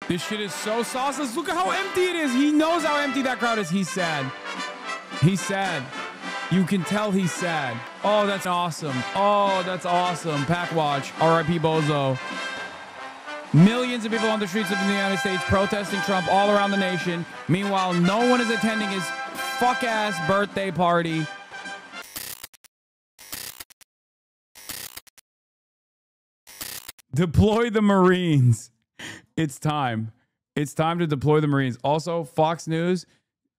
This shit is so sauceless. Look at how empty it is. He knows how empty that crowd is. He's sad. He's sad. You can tell he's sad. Oh, that's awesome. Oh, that's awesome. Pack watch. R.I.P. Bozo. Millions of people on the streets of the United States protesting Trump all around the nation. Meanwhile, no one is attending his fuck-ass birthday party. Deploy the Marines. It's time. It's time to deploy the Marines. Also, Fox News,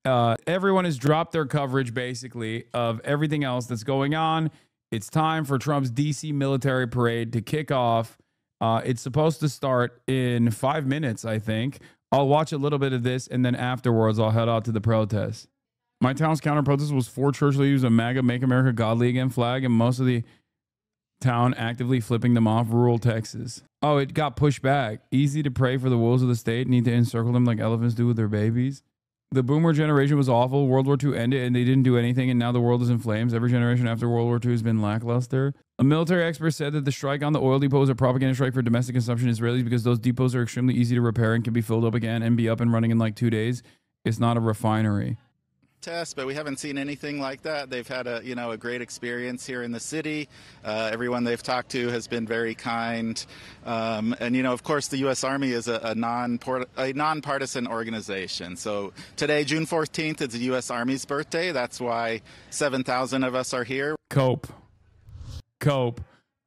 everyone has dropped their coverage, basically, of everything else that's going on. It's time for Trump's D.C. military parade to kick off. It's supposed to start in 5 minutes, I think. I'll watch a little bit of this, and then afterwards, I'll head out to the protest. My town's counter-protest was 4 church leaders, a MAGA Make America Godly Again flag, and most of the town actively flipping them off. Rural Texas. Oh, it got pushed back. Easy to pray for the wolves of the state. Need to encircle them like elephants do with their babies. The boomer generation was awful. World War II ended and they didn't do anything, and now the world is in flames. Every generation after World War II has been lackluster. A military expert said that the strike on the oil depot is a propaganda strike for domestic consumption Israelis because those depots are extremely easy to repair and can be filled up again and be up and running in like 2 days. It's not a refinery. Test, but we haven't seen anything like that. They've had a great experience here in the city. Everyone they've talked to has been very kind, and of course the U.S. Army is a nonpartisan organization. So today, June 14th, is the U.S. Army's birthday. That's why 7,000 of us are here. Cope.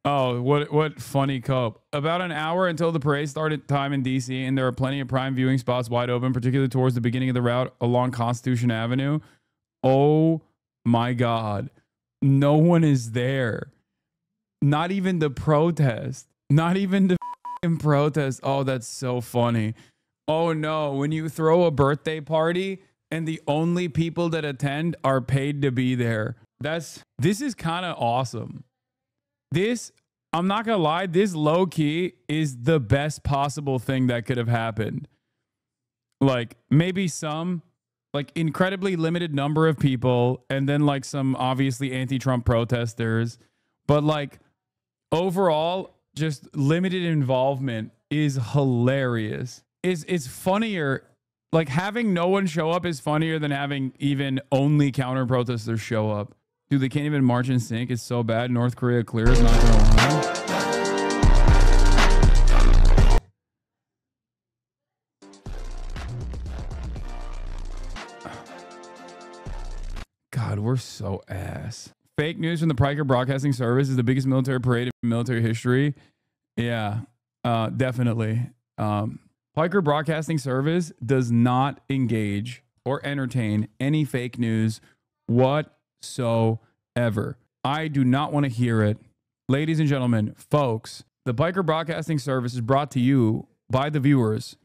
Oh, what funny cope. About an hour until the parade started time in D.C., and there are plenty of prime viewing spots wide open, particularly towards the beginning of the route along Constitution Avenue. Oh my God. No one is there. Not even the protest. Not even the protest. Oh, that's so funny. Oh no, when you throw a birthday party and the only people that attend are paid to be there. This is kind of awesome. This, I'm not going to lie, this low key is the best possible thing that could have happened. Like maybe some like incredibly limited number of people and then like some obviously anti-Trump protesters. But like overall, just limited involvement is hilarious. It's funnier. Like having no one show up is funnier than having even only counter protesters show up. Dude, they can't even march in sync. It's so bad. North Korea clears, not gonna lie. God, we're so ass. Fake news from the Piker Broadcasting Service is the biggest military parade in military history. Yeah, definitely. Piker Broadcasting Service does not engage or entertain any fake news whatsoever. I do not want to hear it. Ladies and gentlemen, folks, the Piker Broadcasting Service is brought to you by the viewers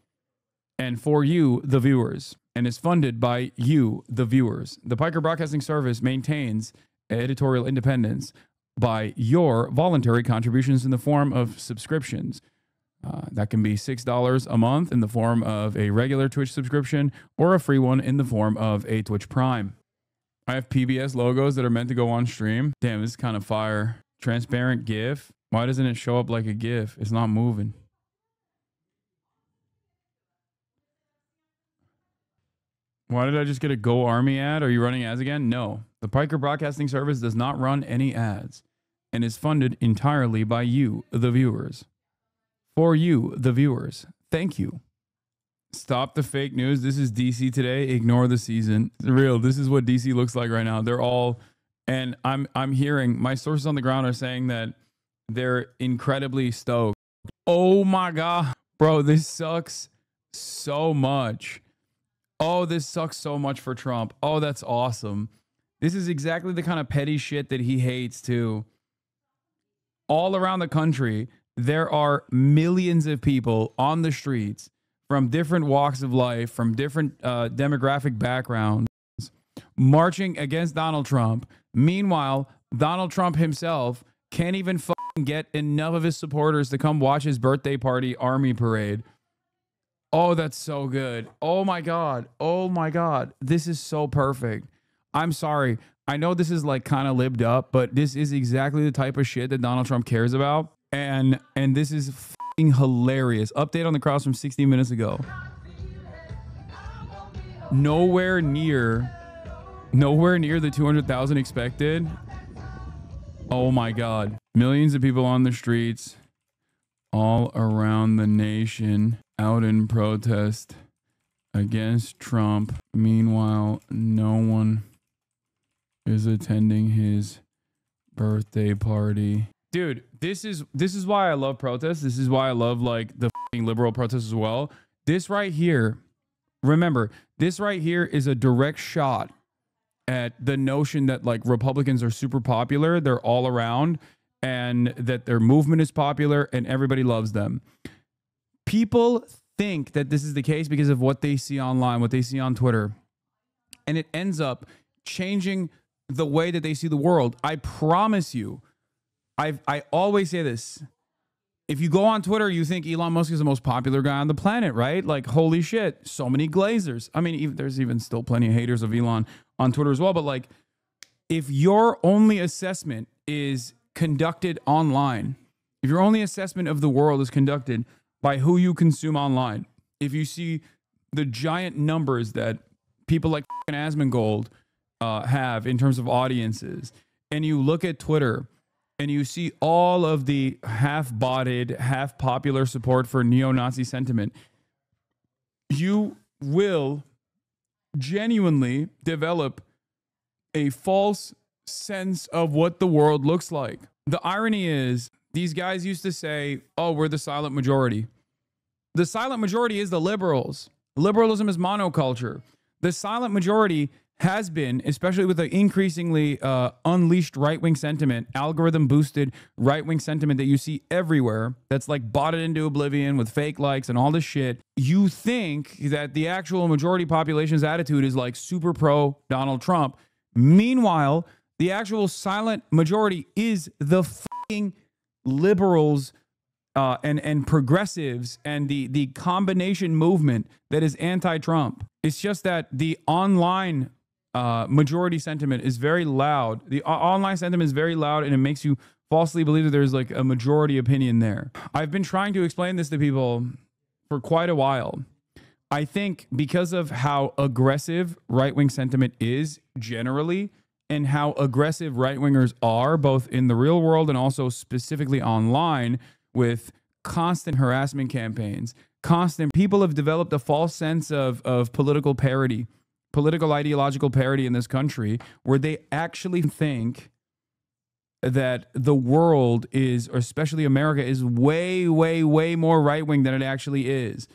and for you, the viewers, and is funded by you, the viewers. The Piker Broadcasting Service maintains editorial independence by your voluntary contributions in the form of subscriptions. That can be $6 a month in the form of a regular Twitch subscription or a free one in the form of a Twitch Prime. I have PBS logos that are meant to go on stream. Damn, this is kind of fire. Transparent GIF. Why doesn't it show up like a GIF? It's not moving. Why did I just get a Go Army ad? Are you running ads again? No. The Piker Broadcasting Service does not run any ads and is funded entirely by you, the viewers. For you, the viewers. Thank you. Stop the fake news. This is DC today. Ignore the season. It's real. This is what DC looks like right now. They're all, and I'm hearing my sources on the ground are saying that they're incredibly stoked. Oh my God, bro, this sucks so much. Oh, this sucks so much for Trump. Oh, that's awesome. This is exactly the kind of petty shit that he hates too. All around the country, there are millions of people on the streets from different walks of life, from different demographic backgrounds, marching against Donald Trump. Meanwhile, Donald Trump himself can't even fucking get enough of his supporters to come watch his birthday party army parade. Oh, that's so good. Oh my God. Oh my God. This is so perfect. I'm sorry. I know this is like kind of libbed up, but this is exactly the type of shit that Donald Trump cares about. And this is fucking hilarious. Update on the cross from 60 minutes ago. Nowhere near the 200,000 expected. Oh my God. Millions of people on the streets all around the nation out in protest against Trump. Meanwhile, no one is attending his birthday party. Dude, this is why I love protests. This is why I love like the fucking liberal protests as well. This right here, remember, this right here is a direct shot at the notion that like Republicans are super popular, they're all around, and that their movement is popular and everybody loves them. People think that this is the case because of what they see online, what they see on Twitter, and it ends up changing the way that they see the world. I promise you, I always say this. If you go on Twitter, you think Elon Musk is the most popular guy on the planet, right? Like, holy shit, so many glazers. I mean, there's even still plenty of haters of Elon on Twitter as well. But like, if your only assessment is conducted online, if your only assessment of the world is conducted by who you consume online, if you see the giant numbers that people like Asmongold have in terms of audiences, and you look at Twitter and you see all of the half-botted, half-popular support for neo-Nazi sentiment, you will genuinely develop a false sense of what the world looks like. The irony is, these guys used to say, oh, we're the silent majority. The silent majority is the liberals. Liberalism is monoculture. The silent majority has been, especially with the increasingly unleashed right-wing sentiment, algorithm-boosted right-wing sentiment that you see everywhere, that's like botted into oblivion with fake likes and all this shit. You think that the actual majority population's attitude is like super pro Donald Trump. Meanwhile, the actual silent majority is the fucking liberals and progressives and the combination movement that is anti-Trump. It's just that the online majority sentiment is very loud. The online sentiment is very loud, and it makes you falsely believe that there's like a majority opinion there. I've been trying to explain this to people for quite a while. I think because of how aggressive right-wing sentiment is generally, and how aggressive right-wingers are both in the real world and also specifically online, with constant harassment campaigns, people have developed a false sense of political parity, political ideological parity in this country, where they actually think that the world is, or especially America, is way, way, way more right-wing than it actually is.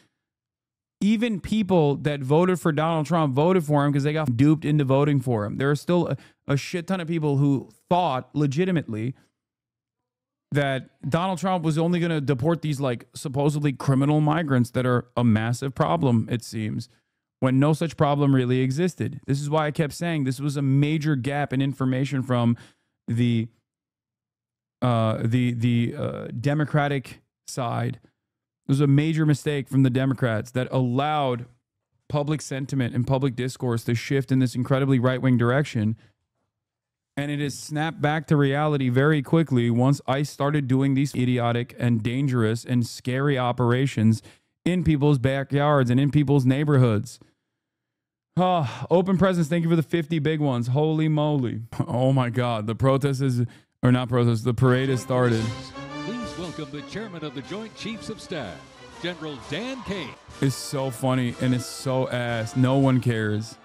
Even people that voted for Donald Trump voted for him because they got duped into voting for him. There are still a shit ton of people who thought legitimately that Donald Trump was only going to deport these like supposedly criminal migrants that are a massive problem, it seems, when no such problem really existed. This is why I kept saying this was a major gap in information from the Democratic side. It was a major mistake from the Democrats that allowed public sentiment and public discourse to shift in this incredibly right-wing direction. And it has snapped back to reality very quickly once ICE started doing these idiotic and dangerous and scary operations in people's backyards and in people's neighborhoods. Open presents, thank you for the 50 big ones. Holy moly. Oh my God, the protest is, or not protest, the parade has started. Please welcome the chairman of the Joint Chiefs of Staff, General Dan Kane. It's so funny and it's so ass. No one cares.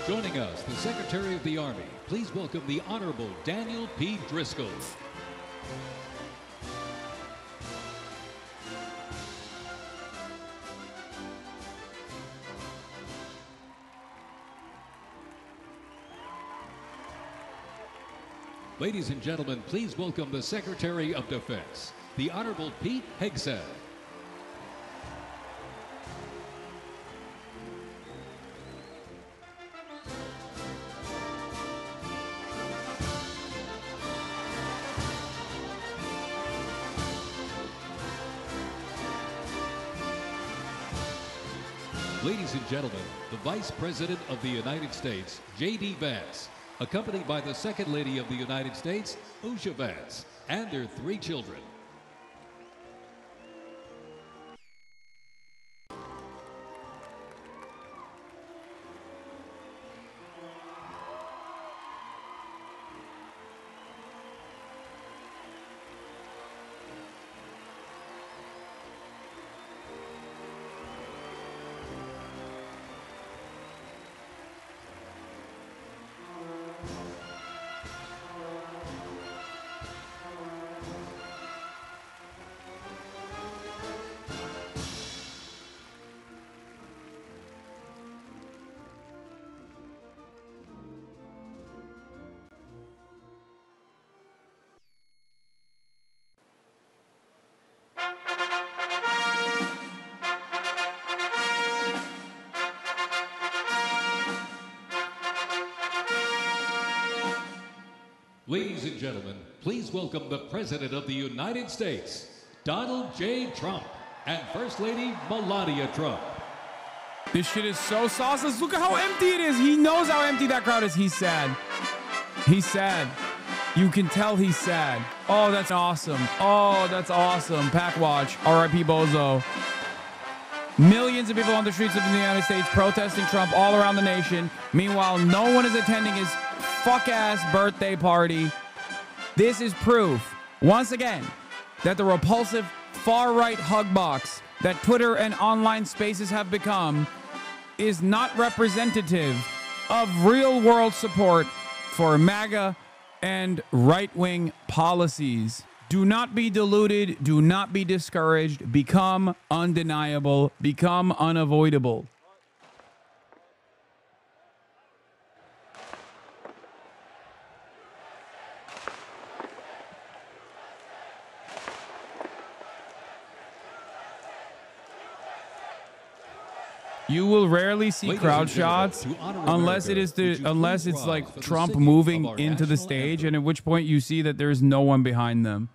Joining us, the Secretary of the Army. Please welcome the Honorable Daniel P. Driscoll. Ladies and gentlemen, please welcome the Secretary of Defense, the Honorable Pete Hegseth. Ladies and gentlemen, the Vice President of the United States, J.D. Vance, accompanied by the Second Lady of the United States, Usha Vance, and their 3 children. Ladies and gentlemen, please welcome the President of the United States, Donald J. Trump, and First Lady Melania Trump. This shit is so sauceless. Look at how empty it is. He knows how empty that crowd is. He's sad. He's sad. You can tell he's sad. Oh, that's awesome. Oh, that's awesome. Pack watch. R.I.P. Bozo. Millions of people on the streets of the United States protesting Trump all around the nation. Meanwhile, no one is attending his fuck-ass birthday party. This is proof, once again, that the repulsive far-right hug box that Twitter and online spaces have become is not representative of real-world support for MAGA and right-wing policies. Do not be deluded. Do not be discouraged. Become undeniable. Become unavoidable. You will rarely see crowd shots unless it's like Trump moving into the stage, and at which point you see that there's no one behind them.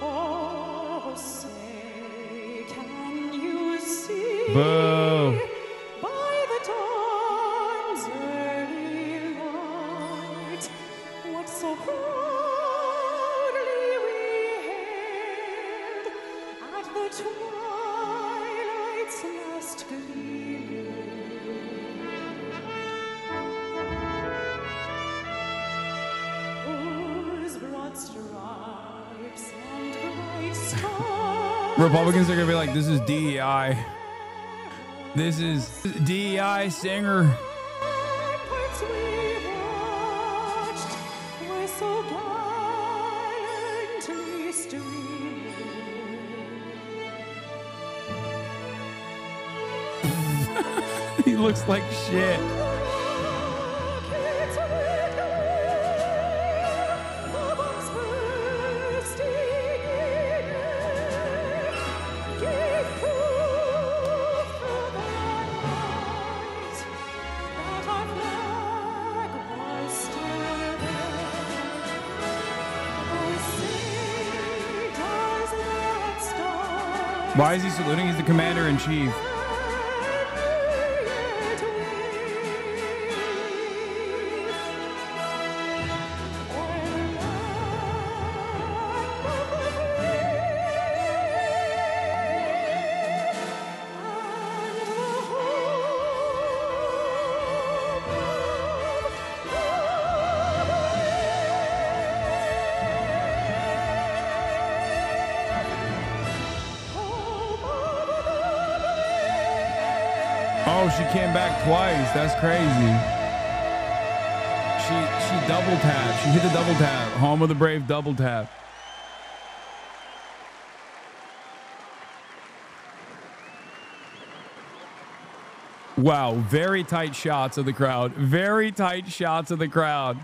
Oh, say, can you see? Boo. So proudly we hailed at the twilight's last gleaming, whose broad stripes and bright stars. Republicans are gonna be like, this is DEI. This is DEI singer. So gallantly streaming. He looks like shit. Why is he saluting? He's the commander-in-chief. Oh, she came back twice. That's crazy. She double tapped. She hit the double tap. Home of the brave double tap. Wow, very tight shots of the crowd. Very tight shots of the crowd.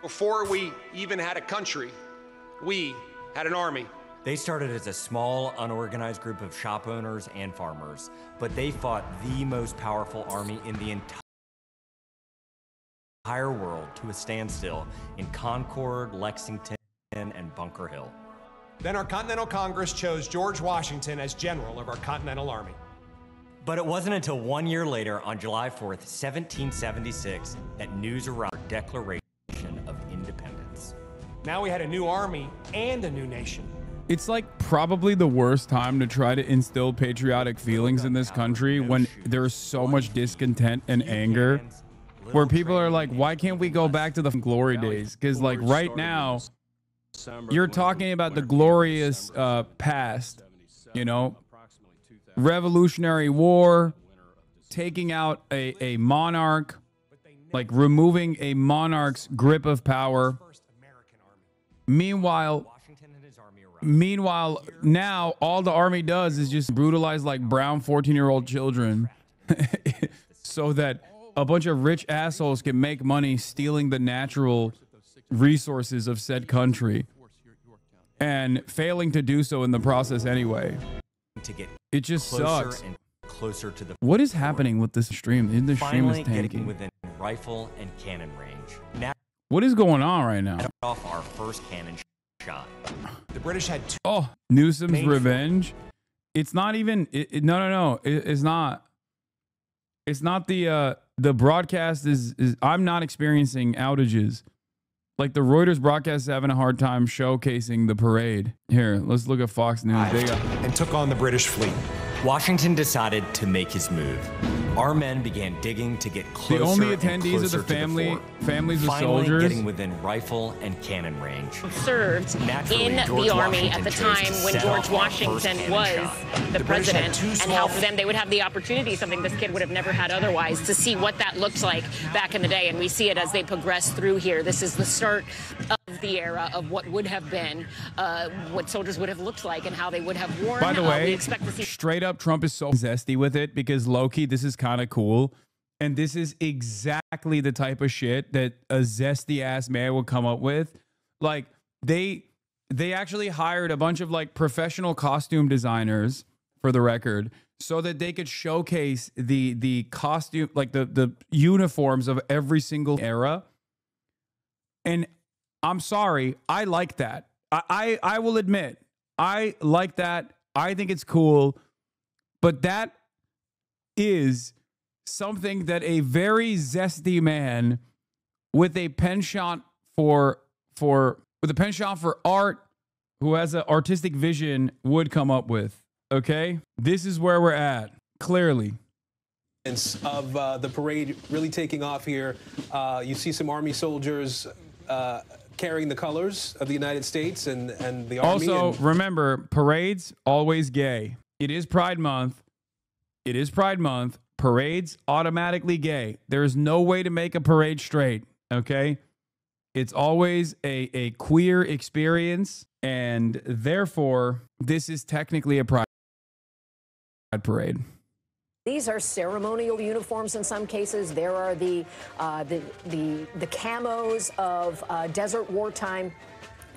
Before we even had a country, we had an army. They started as a small, unorganized group of shop owners and farmers, but they fought the most powerful army in the entire world to a standstill in Concord, Lexington, and Bunker Hill. Then our Continental Congress chose George Washington as general of our Continental Army. But it wasn't until 1 year later, on July 4th, 1776, that news arrived, Declaration of Independence. Now we had a new army and a new nation. It's like probably the worst time to try to instill patriotic feelings in this country when there's so much discontent and anger, where people are like, why can't we go back to the glory days? Because like right now, you're talking about the glorious past, you know, Revolutionary War, taking out a monarch, like removing a monarch's grip of power. Meanwhile, now all the army does is just brutalize like brown 14-year-old children so that a bunch of rich assholes can make money stealing the natural resources of said country and failing to do so in the process anyway. It just sucks. And closer to the what is happening with this stream? The stream is tanking. Getting within rifle and cannon range. Now, what is going on right now? Off our first cannon shot. The British had two. Oh, Newsom's revenge. It's not even. No. It's not. It's not the broadcast is. I'm not experiencing outages. Like the Reuters broadcast is having a hard time showcasing the parade. Here, let's look at Fox News. And took on the British fleet. Washington decided to make his move. Our men began digging to get closer. The only and attendees closer of the families of Finally soldiers getting within rifle and cannon range. Served in the Army at the time when George Washington was the president, and how for them they would have the opportunity, something this kid would have never had otherwise, to see what that looked like back in the day. And we see it as they progress through here. This is the start of the era of what would have been, what soldiers would have looked like and how they would have worn. By the way, we expect to see straight up Trump is so zesty with it because low-key, this is kind of cool. And this is exactly the type of shit that a zesty ass man would come up with. Like they actually hired a bunch of like professional costume designers, for the record, so that they could showcase the costume, like the uniforms of every single era. And I'm sorry, I like that. I will admit, I like that. I think it's cool. But that is something that a very zesty man with a penchant for art, who has an artistic vision, would come up with. Okay, this is where we're at. Clearly, of the parade really taking off here. You see some Army soldiers carrying the colors of the United States and the Army. Also, remember, parades always gay. It is Pride Month. It is Pride Month. Parades automatically gay. There is no way to make a parade straight. Okay, it's always a queer experience, and therefore, this is technically a pride parade. These are ceremonial uniforms in some cases. There are the camos of desert wartime.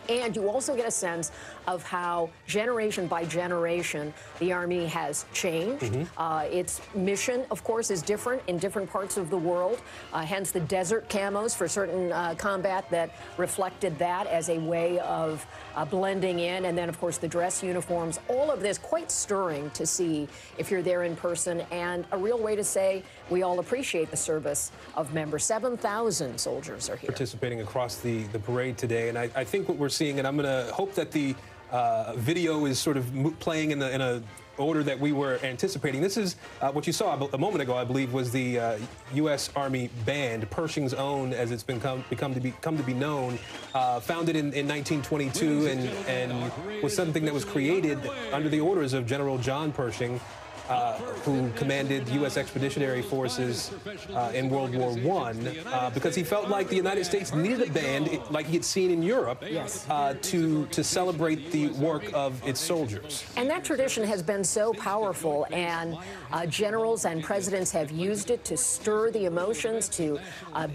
And you also get a sense of how generation by generation the Army has changed. Its mission, of course, is different in different parts of the world, hence the desert camos for certain combat that reflected that as a way of blending in. And then, of course, the dress uniforms. All of this quite stirring to see if you're there in person, and a real way to say we all appreciate the service of members. 7,000 soldiers are here. Participating across the parade today. And I think what we're seeing, and I'm going to hope that the video is sort of playing in a order that we were anticipating. This is what you saw a moment ago, I believe, was the U.S. Army Band, Pershing's own, as it's come to be known, founded in 1922, and was something that was created under the orders of General John Pershing. who commanded U.S. Expeditionary Forces in World War I, because he felt like the United States needed a band, like he had seen in Europe, to celebrate the work of its soldiers. And that tradition has been so powerful, and generals and presidents have used it to stir the emotions, to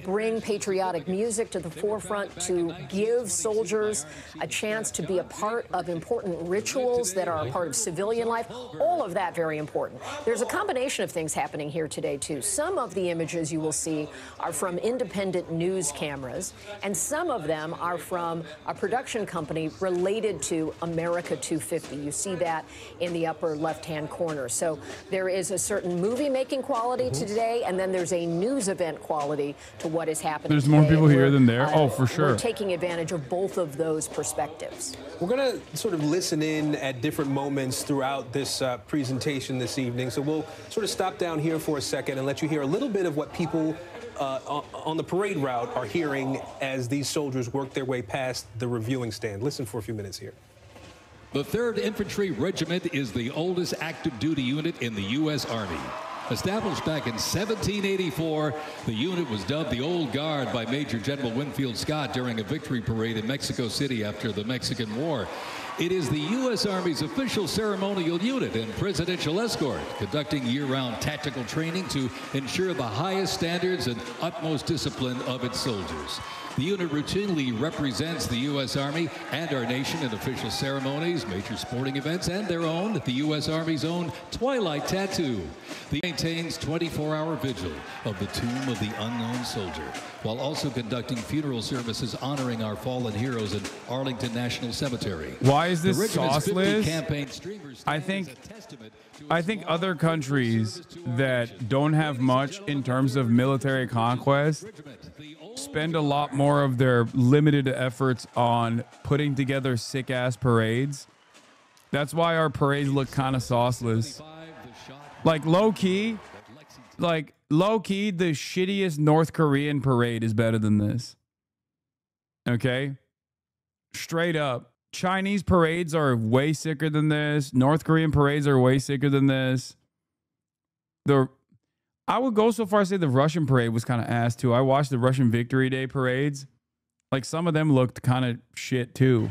bring patriotic music to the forefront, to give soldiers a chance to be a part of important rituals that are a part of civilian life. All of that very important. There's a combination of things happening here today, too. Some of the images you will see are from independent news cameras, and some of them are from a production company related to America 250. You see that in the upper left-hand corner. So there is a certain movie-making quality to today, and then there's a news event quality to what is happening There's today. more people here than there. Oh, for sure. We're taking advantage of both of those perspectives. We're going to sort of listen in at different moments throughout this presentation this evening. So we'll sort of stop down here for a second and let you hear a little bit of what people on the parade route are hearing as these soldiers work their way past the reviewing stand. Listen for a few minutes here. The 3rd Infantry Regiment is the oldest active duty unit in the U.S. Army. Established back in 1784, the unit was dubbed the Old Guard by Major General Winfield Scott during a victory parade in Mexico City after the Mexican War. It is the U.S. Army's official ceremonial unit and presidential escort, conducting year-round tactical training to ensure the highest standards and utmost discipline of its soldiers. The unit routinely represents the U.S. Army and our nation in official ceremonies, major sporting events, and the U.S. Army's own Twilight Tattoo. It maintains 24-hour vigil of the tomb of the unknown soldier, while also conducting funeral services honoring our fallen heroes in Arlington National Cemetery. Why is this sauceless? I think other countries that don't have much in terms of military conquest spend a lot more of their limited efforts on putting together sick-ass parades. That's why our parades look kind of sauceless. Like low-key, the shittiest North Korean parade is better than this. Okay? Straight up. Chinese parades are way sicker than this. North Korean parades are way sicker than this. I would go so far as to say the Russian parade was kind of ass too. I watched the Russian Victory Day parades. Like some of them looked kind of shit too.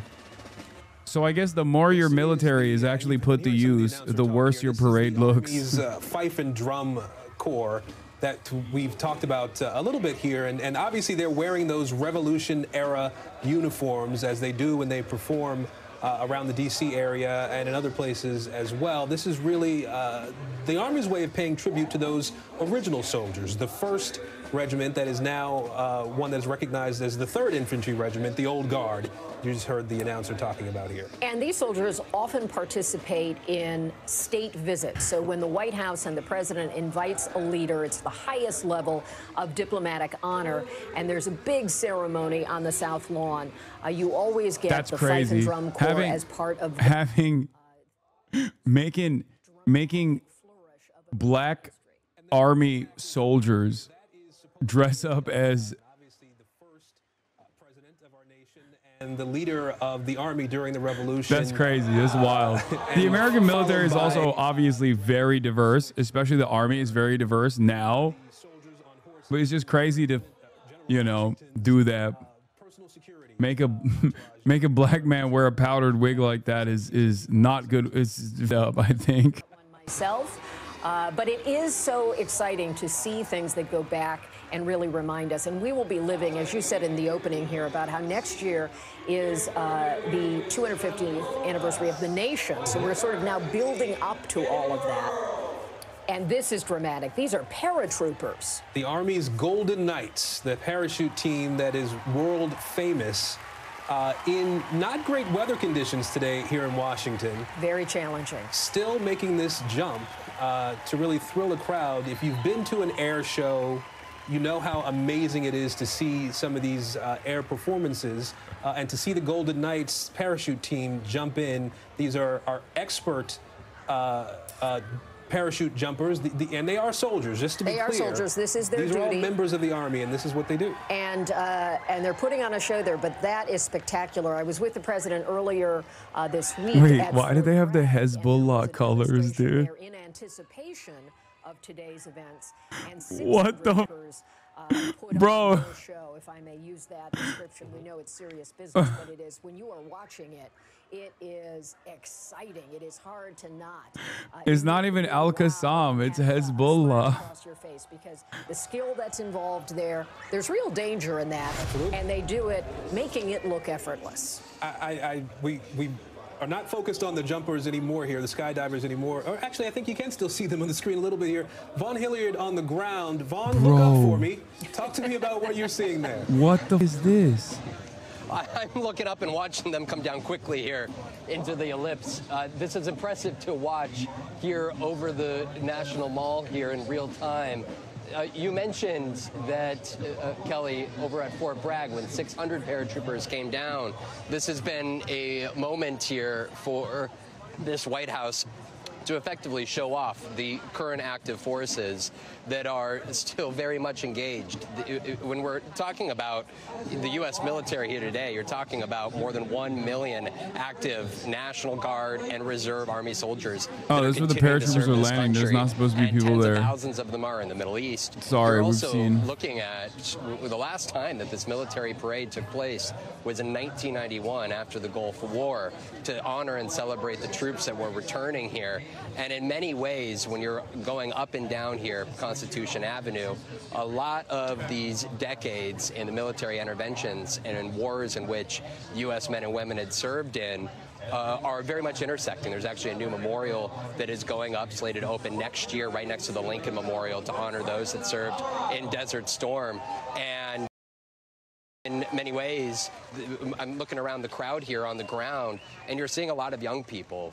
So I guess the more your military is actually put to use, the worse your parade looks. These fife and drum corps that we've talked about a little bit here, and obviously they're wearing those Revolution-era uniforms as they do when they perform around the D.C. area and in other places as well. This is really the Army's way of paying tribute to those original soldiers. The 1st Regiment that is now one that is recognized as the 3rd Infantry Regiment, the Old Guard. You just heard the announcer talking about here. And these soldiers often participate in state visits. So when the White House and the president invites a leader, it's the highest level of diplomatic honor. And there's a big ceremony on the South Lawn. You always get the fife and drum corps as part of making black Army soldiers dress up as and the leader of the Army during the Revolution. That's crazy. That's wild. The American military is also obviously very diverse, especially the Army is very diverse now. But it's just crazy to, do that. Make a black man wear a powdered wig like that is not good. It's up, I think. Myself, but it is so exciting to see things that go back and really remind us. And we will be living, as you said in the opening here, about how next year is the 250th anniversary of the nation. So we're sort of now building up to all of that. And this is dramatic. These are paratroopers. The Army's Golden Knights, the parachute team that is world famous in not great weather conditions today here in Washington. Very challenging. Still making this jump to really thrill a crowd. If you've been to an air show, you know how amazing it is to see some of these air performances and to see the Golden Knights parachute team jump in. These are our expert parachute jumpers, and they are soldiers, just to be clear. They are soldiers. This is their duty. These are all members of the Army, and this is what they do. And they're putting on a show there, but that is spectacular. I was with the president earlier this week. Wait, why do they have the Hezbollah colors, dude? They're in anticipation of today's events. And what the? Bro. On show, if I may use that description. We know it's serious business, but it is. When you are watching it, it is exciting. It is hard to not. It's not even Al-Qassam. It's Hezbollah. Across your face, because the skill that's involved there, there's real danger in that. Absolutely. And they do it, making it look effortless. We are not focused on the jumpers anymore here, the skydivers anymore. Or actually, I think you can still see them on the screen a little bit here. Vaughn Hilliard on the ground. Vaughn, look up for me. Talk to me about what you're seeing there. What the is this? I'm looking up and watching them come down quickly here into the ellipse. This is impressive to watch here over the National Mall here in real time. You mentioned that, Kelly, over at Fort Bragg, when 600 paratroopers came down, this has been a moment here for this White House to effectively show off the current active forces that are still very much engaged. When we're talking about the U.S. military here today, you're talking about more than 1 million active National Guard and Reserve Army soldiers. Oh, that's where the paratroopers are landing. There's not supposed to be people there. Thousands of them are in the Middle East. Sorry, we've seen. Looking at the last time that this military parade took place was in 1991 after the Gulf War, to honor and celebrate the troops that were returning here. And in many ways, when you're going up and down here, Constitution Avenue, a lot of these decades in the military interventions and in wars in which U.S. men and women had served in are very much intersecting. There's actually a new memorial that is going up, slated to open next year, right next to the Lincoln Memorial, to honor those that served in Desert Storm. And in many ways, I'm looking around the crowd here on the ground, and you're seeing a lot of young people,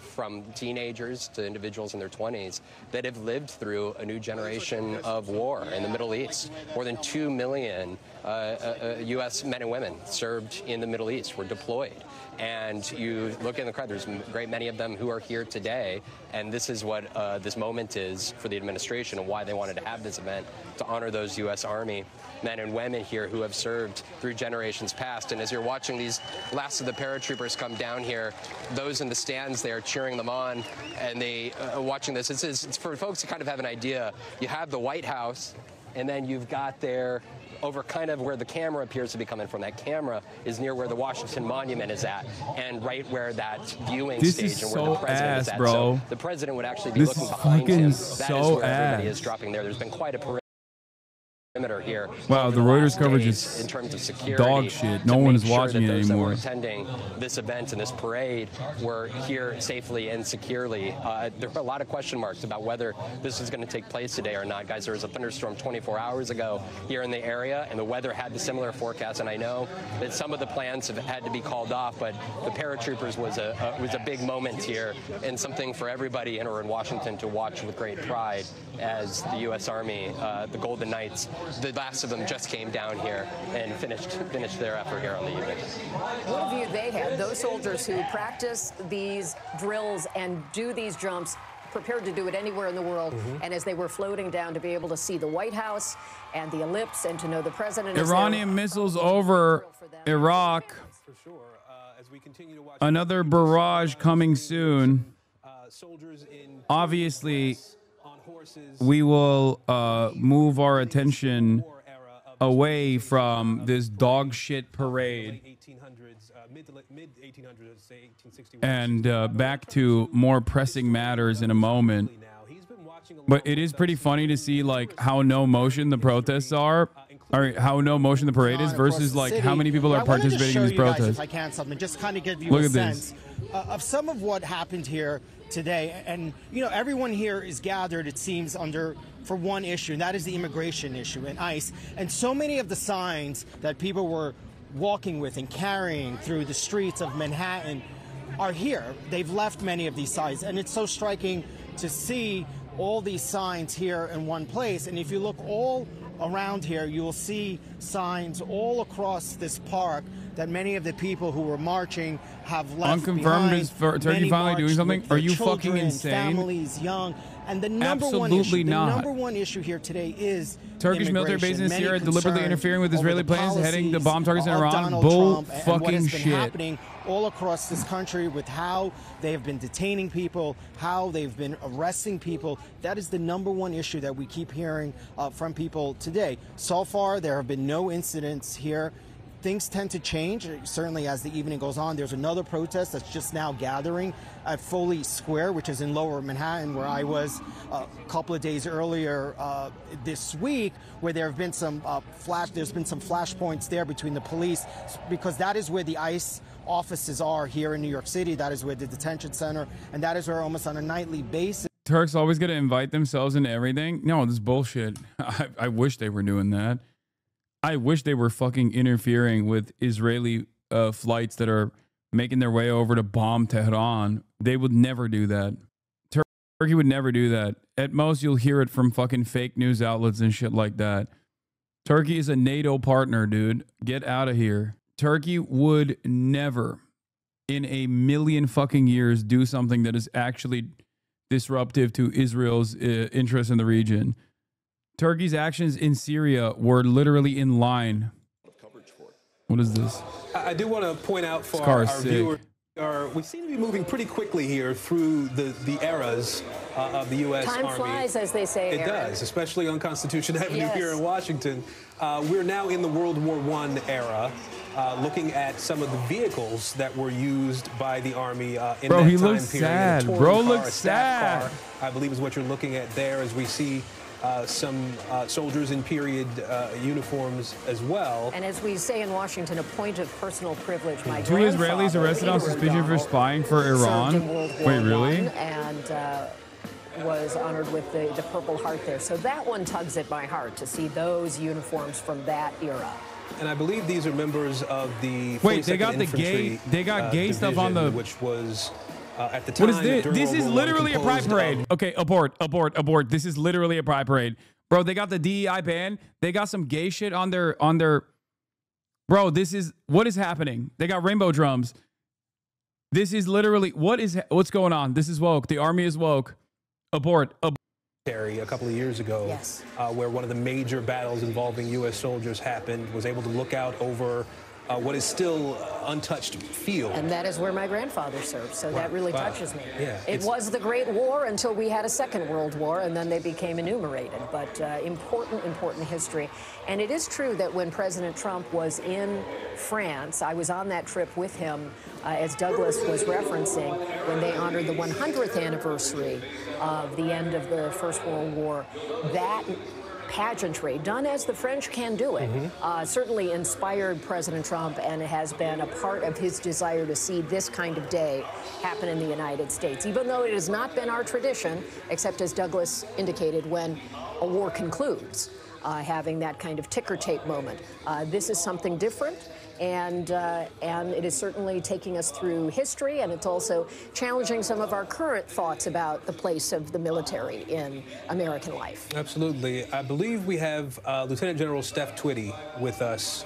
from teenagers to individuals in their 20s, that have lived through a new generation of war in the Middle East. More than 2 million U.S. men and women served in the Middle East, were deployed. And you look in the crowd, there's a great many of them who are here today, and this is what this moment is for the administration and why they wanted to have this event, to honor those U.S. Army men and women here who have served through generations past. And as you're watching these last of the paratroopers come down here, those in the stands there cheering them on, and they watching this, it's for folks to kind of have an idea. You have the White House, and then you've got there, over kind of where the camera appears to be coming from. That camera is near where the Washington Monument is at, and right where that viewing stage and where the president is at. Bro. So the president would actually be looking behind him. That is where everybody is dropping there. There's been quite a perimeter here. Wow, the Reuters coverage is in terms of security, dog shit. No one is watching it those anymore. That were attending this event and this parade were here safely and securely. There were a lot of question marks about whether this was going to take place today or not. Guys, there was a thunderstorm 24 hours ago here in the area, and the weather had the similar forecast. And I know that some of the plans have had to be called off, but the paratroopers was a big moment here, and something for everybody in or in Washington to watch with great pride as the U.S. Army, the Golden Knights, the last of them just came down here and finished their effort here on the evening. What view they had, those soldiers who practice these drills and do these jumps, prepared to do it anywhere in the world, and as they were floating down, to be able to see the White House and the ellipse and to know the president. Iranian missiles over Iraq. Another barrage coming soon. Obviously, we will move our attention away from this dog shit parade and back to more pressing matters in a moment. But it is pretty funny to see like how no motion the protests are, or how no motion the parade is, versus like how many people are participating in these protests. If I can, something just kind of give you Look a at sense of some of what happened here today. And you know, everyone here is gathered, it seems, for one issue, and that is the immigration issue and ICE. And so many of the signs that people were walking with and carrying through the streets of Manhattan are here. They've left many of these signs, and it's so striking to see all these signs here in one place. And if you look all around here, you will see signs all across this park that many of the people who were marching have left Unconfirmed behind. is Turkey finally doing something? Are you children, fucking insane? Families, young. And the number one issue here today is Turkish military bases in Syria deliberately interfering with Israeli planes heading to bomb targets in Iran. Bull fucking shit. Happening all across this country with how they have been detaining people, how they've been arresting people. That is the number one issue that we keep hearing from people today. So far, there have been no incidents here. Things tend to change, certainly as the evening goes on. There's another protest that's just now gathering at Foley Square, which is in Lower Manhattan, where I was a couple of days earlier this week, where there have been some flashpoints there between the police, because that is where the ICE offices are here in New York City. That is where the detention center, and that is where almost on a nightly basis. Turks always got to invite themselves into everything. No, this is bullshit. I wish they were doing that. I wish they were fucking interfering with Israeli flights that are making their way over to bomb Tehran. They would never do that. Turkey would never do that. At most, you'll hear it from fucking fake news outlets and shit like that. Turkey is a NATO partner, dude. Get out of here. Turkey would never, in a million fucking years, do something that is actually disruptive to Israel's interests in the region. Turkey's actions in Syria were literally in line. What is this? I do want to point out for our viewers, we seem to be moving pretty quickly here through the eras of the U.S. Army. Time flies, as they say. It does, especially on Constitution Avenue here in Washington. We're now in the World War I era, looking at some of the vehicles that were used by the Army in that time period. Bro, he looks sad. Bro looks sad. I believe is what you're looking at there, as we see some soldiers in period uniforms as well. And as we say in Washington, a point of personal privilege. My Two Israelis arrested on suspicion for spying for Iran. Wait, really? And was honored with the Purple Heart there. So that one tugs at my heart to see those uniforms from that era. And I believe these are members of the Wait, they got the gay, gay stuff on the, which was at the time. What is this? This is literally a pride parade. Okay, abort. This is literally a pride parade, bro. They got the DEI band. They got some gay shit on their. Bro, this is what is happening. They got rainbow drums. This is literally what's going on. This is woke. The Army is woke. Abort. A couple of years ago, where one of the major battles involving U.S. soldiers happened, was able to look out over what is still untouched field. And that is where my grandfather served, so that really touches me. Yeah, it was the Great War until we had a Second World War, and then they became enumerated. But important history. And it is true that when President Trump was in France, I was on that trip with him, as Douglas was referencing, when they honored the 100th anniversary of the end of the First World War. That pageantry, done as the French can do it, certainly inspired President Trump, and it has been a part of his desire to see this kind of day happen in the United States, even though it has not been our tradition, except as Douglas indicated, when a war concludes, having that kind of ticker tape moment. This is something different. And it is certainly taking us through history, and it's also challenging some of our current thoughts about the place of the military in American life. Absolutely. I believe we have Lieutenant General Steph Twitty with us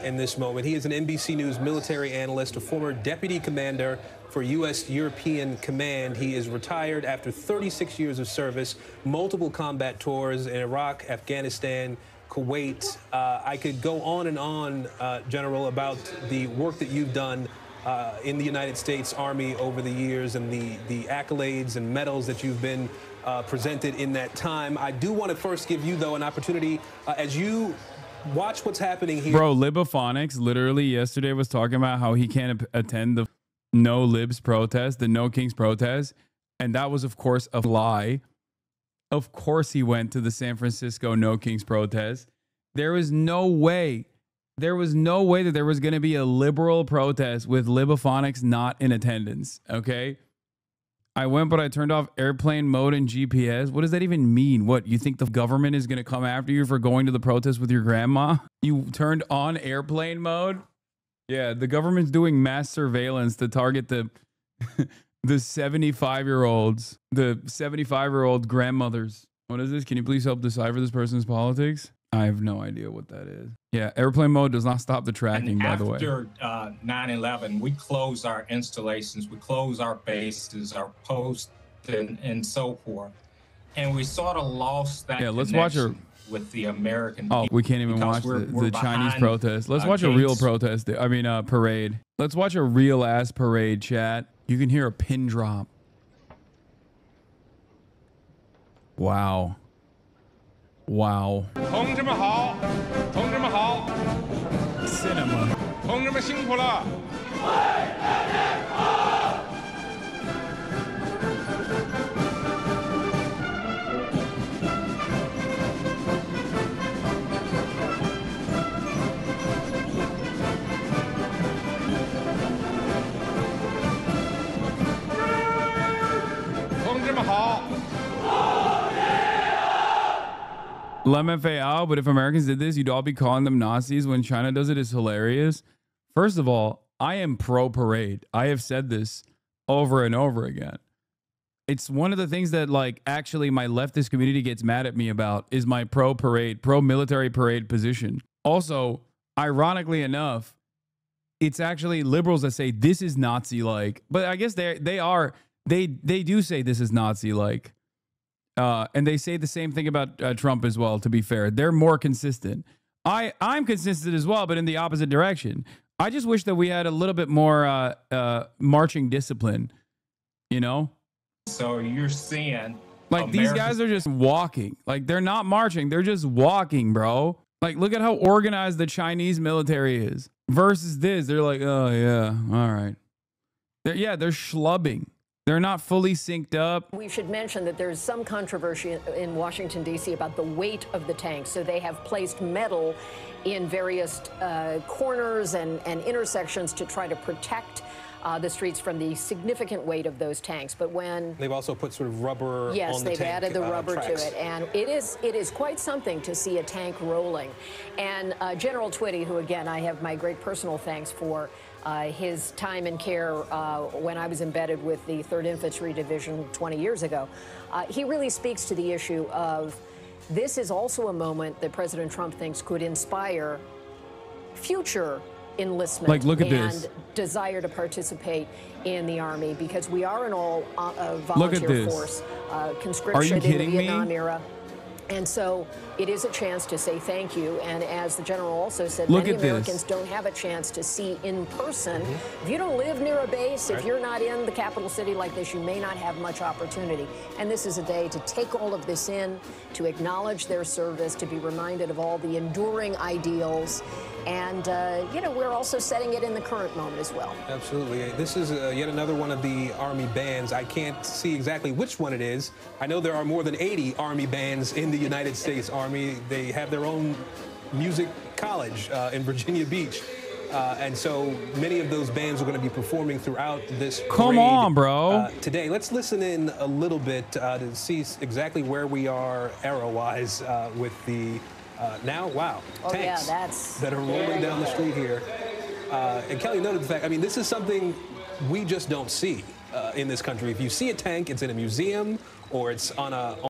in this moment. He is an NBC News military analyst, a former deputy commander for U.S. European Command. He is retired after 36 years of service, multiple combat tours in Iraq, Afghanistan, Kuwait. I could go on and on, General, about the work that you've done in the United States Army over the years, and the accolades and medals that you've been presented in that time. I do want to first give you, though, an opportunity as you watch what's happening here. Bro, Libophonics literally yesterday was talking about how he can't attend the No Libs protest, the No Kings protest, and that was, of course, a lie. Of course he went to the San Francisco No Kings protest. There was no way that there was going to be a liberal protest with Libophonics not in attendance, okay? I went, but I turned off airplane mode and GPS. What does that even mean? What, you think the government is going to come after you for going to the protest with your grandma? You turned on airplane mode? Yeah, the government's doing mass surveillance to target the... the 75-year-olds, the 75-year-old grandmothers. What is this? Can you please help decipher this person's politics? I have no idea what that is. Yeah, airplane mode does not stop the tracking, by the way. After 9/11, we closed our installations, we closed our bases, our posts, and so forth. And we sort of lost that. Yeah, let's watch her with the American. Oh, we can't even watch the Chinese protest. Let's watch a real protest. I mean, parade. Let's watch a real ass parade, chat. You can hear a pin drop. Wow. Wow. 同志们好，同志们好 Cinema. 同志们辛苦了。同志们好。 LMFAO, but if Americans did this, you'd all be calling them Nazis when China does it. Is hilarious. First of all, I am pro parade. I have said this over and over again. It's one of the things that like actually my leftist community gets mad at me about is my pro parade, pro military parade position. Also, ironically enough, it's actually liberals that say this is Nazi like, but I guess they do say this is Nazi like. And they say the same thing about Trump as well, to be fair. They're more consistent. I'm consistent as well, but in the opposite direction. I just wish that we had a little bit more marching discipline, you know? So you're seeing... Like, these guys are just walking. Like, they're not marching. They're just walking, bro. Like, look at how organized the Chinese military is. Versus this, they're like, oh, yeah, all right. They're schlubbing. They're not fully synced up. We should mention that there's some controversy in Washington, D.C. about the weight of the tanks. So they have placed metal in various corners and intersections to try to protect the streets from the significant weight of those tanks. But when they've also put sort of rubber on the tank. Yes, they've added the rubber tracks to it. And it is quite something to see a tank rolling. And General Twitty, who, again, I have my great personal thanks for, his time and care when I was embedded with the 3rd Infantry Division 20 years ago. He really speaks to the issue of this is also a moment that President Trump thinks could inspire future enlistment like, look at and this. desire to participate in the Army, because we are an all volunteer force, conscription in the Vietnam era. And so it is a chance to say thank you. And as the general also said, many Americans don't have a chance to see in person. If you don't live near a base, if you're not in the capital city like this, you may not have much opportunity. And this is a day to take all of this in, to acknowledge their service, to be reminded of all the enduring ideals. And, you know, we're also setting it in the current moment as well. Absolutely. This is yet another one of the Army bands. I can't see exactly which one it is. I know there are more than 80 Army bands in the United States Army. They have their own music college in Virginia Beach. And so many of those bands are going to be performing throughout this parade. Come on, bro. Today, let's listen in a little bit to see exactly where we are arrow-wise with the tanks that are rolling down the street here. And Kelly noted the fact, I mean, this is something we just don't see in this country. If you see a tank, it's in a museum or it's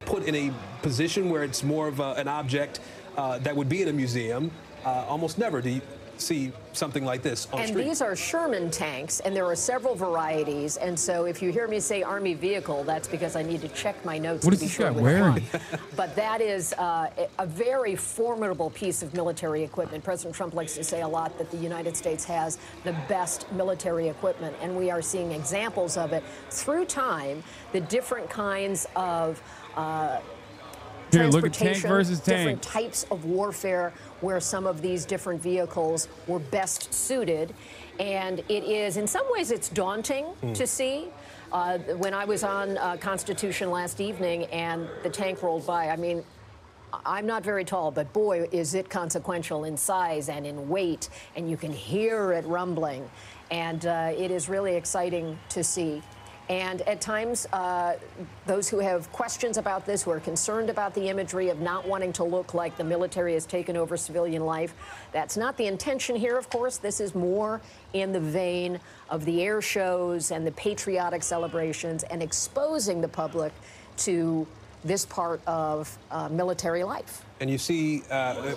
put in a position where it's more of an object that would be in a museum. Almost never do you see something like this on the street. And these are Sherman tanks, and there are several varieties. And so if you hear me say Army vehicle, that's because I need to check my notes. What is this guy wearing? But that is a very formidable piece of military equipment. President Trump likes to say a lot that the United States has the best military equipment, and we are seeing examples of it through time, the different kinds of Here, look at tank versus tank. Different types of warfare where some of these different vehicles were best suited. And it is, in some ways, it's daunting to see. When I was on Constitution last evening and the tank rolled by, I mean, I'm not very tall, but boy, is it consequential in size and in weight, and you can hear it rumbling. And it is really exciting to see. And at times, those who have questions about this, who are concerned about the imagery of not wanting to look like the military has taken over civilian life, that's not the intention here, of course. This is more in the vein of the air shows and the patriotic celebrations and exposing the public to this part of military life. And you see,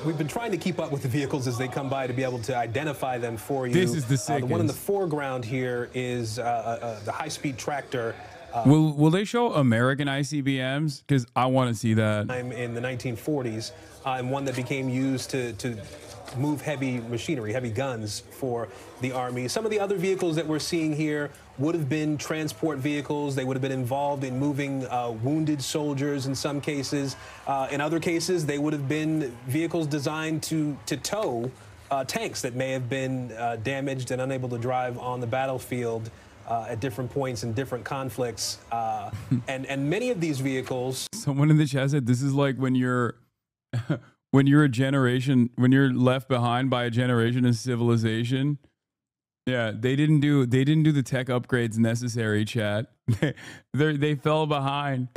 we've been trying to keep up with the vehicles as they come by to be able to identify them for you. This is the sickest. The one in the foreground here is the high-speed tractor Will they show American ICBMs? Because I want to see that. In the 1940s, and one that became used to move heavy machinery, heavy guns for the Army. Some of the other vehicles that we're seeing here would have been transport vehicles. They would have been involved in moving wounded soldiers in some cases. In other cases, they would have been vehicles designed to tow tanks that may have been damaged and unable to drive on the battlefield at different points in different conflicts. And many of these vehicles... Someone in the chat said this is like when you're... when you're a generation, when you're left behind by a generation of civilization. Yeah, they didn't do the tech upgrades necessary, chat. They fell behind.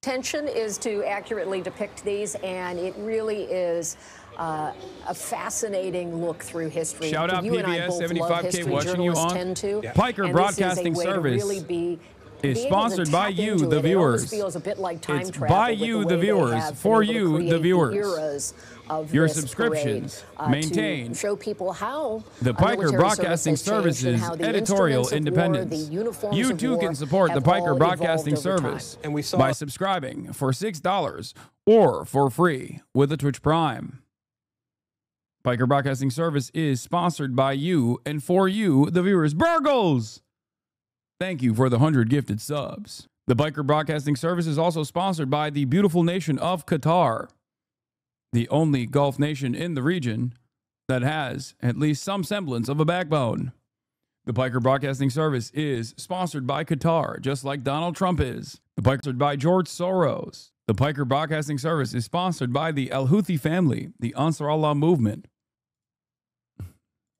Intention is to accurately depict these, and it really is a fascinating look through history. Shout out you and I PBS, both 75K love history. watching you on. Tend to, Piker and Broadcasting this is a way Service to really is sponsored by you, the viewers. It feels a bit like time it's travel by with you, the the way they viewers, have for been able to you, the create viewers. eras of Your this subscriptions parade, maintain to show people how the Piker Broadcasting Service's editorial independence. You too can support the Piker Broadcasting Service by subscribing for $6 or for free with a Twitch Prime. Piker Broadcasting Service is sponsored by you and for you, the viewers. Burgles! Thank you for the 100 gifted subs. The Piker Broadcasting Service is also sponsored by the beautiful nation of Qatar, the only Gulf nation in the region that has at least some semblance of a backbone. The Piker Broadcasting Service is sponsored by Qatar, just like Donald Trump is. The Piker sponsored by George Soros. The Piker Broadcasting Service is sponsored by the Al Houthi family, the Ansar Allah movement.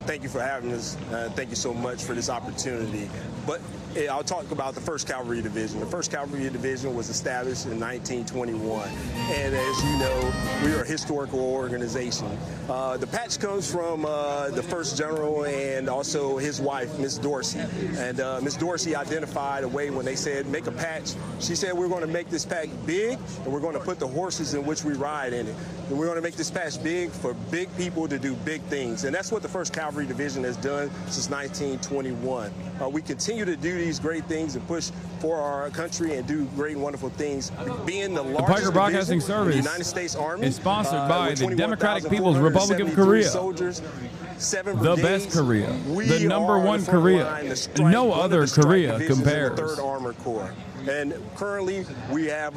Thank you for having us. Thank you so much for this opportunity. But I'll talk about the 1st Cavalry Division. The 1st Cavalry Division was established in 1921. And as you know, we are a historical organization. The patch comes from the 1st General and also his wife, Miss Dorsey. And Miss Dorsey identified a way when they said, make a patch. She said, we're going to make this patch big, and we're going to put the horses in which we ride in it. And we're going to make this patch big for big people to do big things. And that's what the 1st Cavalry Division has done since 1921. We continue to do these great things and push for our country and do great and wonderful things. Being the largest Piker Broadcasting Service in the United States Army is sponsored by the Democratic People's Republic of Korea. Soldiers, the best Korea, the #1 Korea. No other Korea compares. The 3rd Armored Corps. And currently, we have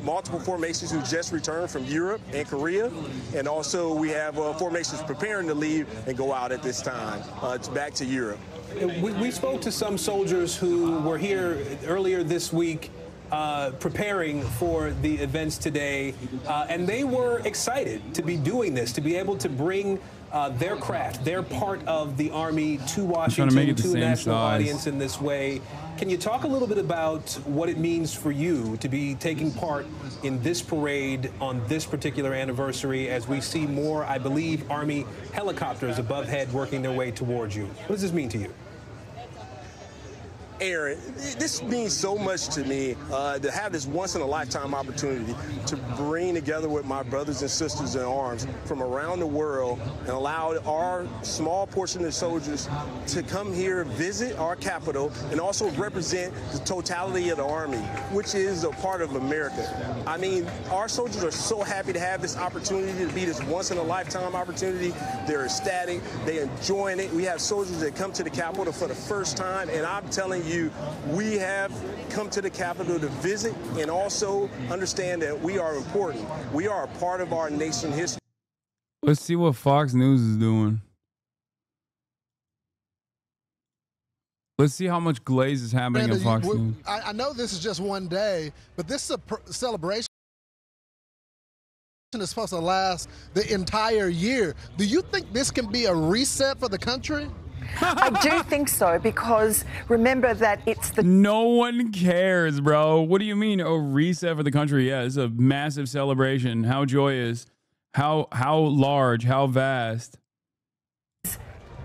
multiple formations who just returned from Europe and Korea. And also, we have formations preparing to leave and go out at this time back to Europe. We spoke to some soldiers who were here earlier this week preparing for the events today, and they were excited to be doing this, to be able to bring their craft, their part of the Army to Washington, to a national audience in this way. Can you talk a little bit about what it means for you to be taking part in this parade on this particular anniversary as we see more, I believe, Army helicopters above head working their way towards you? What does this mean to you? Aaron, this means so much to me to have this once-in-a-lifetime opportunity to bring together with my brothers and sisters in arms from around the world and allow our small portion of soldiers to come here, visit our capital, and also represent the totality of the Army, which is a part of America. I mean, our soldiers are so happy to have this opportunity to be this once-in-a-lifetime opportunity. They're ecstatic. They're enjoying it. We have soldiers that come to the Capitol for the first time, and I'm telling you, we have come to the Capitol to visit and also understand that we are important. We are a part of our nation history. Let's see what Fox News is doing. Let's see how much glaze is happening on Fox News. I know this is just one day, but this celebration is supposed to last the entire year. Do you think this can be a reset for the country? I do think so, because remember that it's the... No one cares, bro. What do you mean a reset for the country? Yeah, it's a massive celebration. How joyous, how large, how vast.